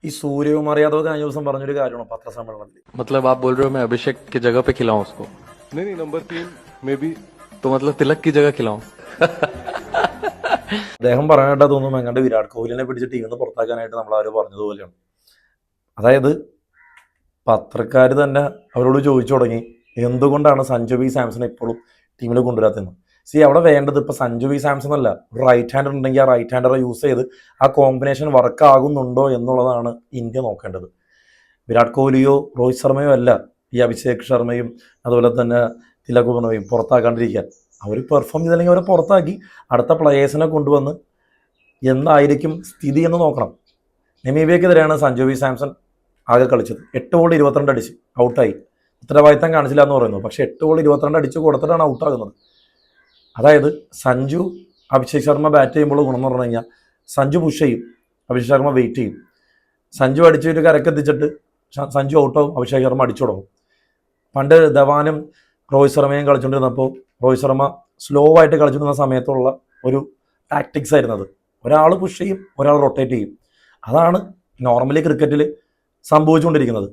ഈ സൂര്യകുമാർ യാദവ് കഴിഞ്ഞ ദിവസം പറഞ്ഞൊരു കാര്യമാണ് പത്രസമ്മേളനത്തിൽ. मतलब आप बोल रहे हो मैं अभिषेक की जगह पे खिलाऊं उसको? नहीं नंबर 3 में भी तो मतलब तिलक की जगह खिलाऊं? അദ്ദേഹം പറയാനായിട്ട് തോന്നുന്നു എങ്ങാണ്ട് വിരാട് കോഹ്ലിനെ പിടിച്ച് ടീമിൽ നിന്ന് പുറത്താക്കാനായിട്ട് നമ്മൾ അവർ പറഞ്ഞതുപോലെയാണ്. അതായത് പത്രക്കാർ തന്നെ അവരോട് ചോദിച്ചു തുടങ്ങി എന്തുകൊണ്ടാണ് സഞ്ജു വി സാംസൺ ഇപ്പോഴും ടീമിൽ കൊണ്ടുവരാത്തതെന്ന്. അവിടെ വേണ്ടത് ഇപ്പോൾ സഞ്ജു വി സാംസൺ അല്ല, ഒരു റൈറ്റ് ഹാൻഡർ ഉണ്ടെങ്കിൽ ആ റൈറ്റ് ഹാൻഡറെ യൂസ് ചെയ്ത് ആ കോമ്പിനേഷൻ വർക്ക് ആകുന്നുണ്ടോ എന്നുള്ളതാണ് ഇന്ത്യ നോക്കേണ്ടത്. വിരാട് കോഹ്ലിയോ രോഹിത് ശർമ്മയോ അല്ല ഈ അഭിഷേക് ശർമ്മയും അതുപോലെ തന്നെ തിലക് വർമ്മയും പുറത്താക്കാണ്ടിരിക്കാൻ. അവർ പെർഫോം ചെയ്തില്ലെങ്കിൽ അവരെ പുറത്താക്കി അടുത്ത പ്ലെയേഴ്സിനെ കൊണ്ടുവന്ന് എന്തായിരിക്കും സ്ഥിതി എന്ന് നോക്കണം. നമീബിയക്കെതിരെയാണ് സഞ്ജു വി സാംസൺ ആകെ കളിച്ചത്. 8 ബോൾ 22 അടിച്ച് ഔട്ടായി. ഉത്തരവാദിത്തം കാണിച്ചില്ല എന്ന് പറയുന്നു. പക്ഷേ 8 ബോൾ 22 അടിച്ച് കൊടുത്തിട്ടാണ് ഔട്ടാകുന്നത്. അതായത് സഞ്ജു അഭിഷേക് ശർമ്മ ബാറ്റ് ചെയ്യുമ്പോൾ ഗുണം എന്ന് പറഞ്ഞു കഴിഞ്ഞാൽ സഞ്ജു പുഷ് ചെയ്യും, അഭിഷേക് ശർമ്മ വെയിറ്റ് ചെയ്യും. സഞ്ജു അടിച്ചിട്ട് കരക്കെത്തിച്ചിട്ട് സഞ്ജു ഔട്ടാവും, അഭിഷേക് ശർമ്മ അടിച്ചു തുടങ്ങും. പണ്ട് ധവാനും രോഹിത് ശർമ്മയും കളിച്ചുകൊണ്ടിരുന്നപ്പോൾ രോഹിത് ശർമ്മ സ്ലോ ആയിട്ട് കളിച്ചുകൊണ്ടിരുന്ന സമയത്തുള്ള ഒരു ടാക്ടിക്സ് ആയിരുന്നത്. ഒരാൾ പുഷ് ചെയ്യും, ഒരാൾ റൊട്ടേറ്റ് ചെയ്യും. അതാണ് നോർമലി ക്രിക്കറ്റിൽ സംഭവിച്ചുകൊണ്ടിരിക്കുന്നത്.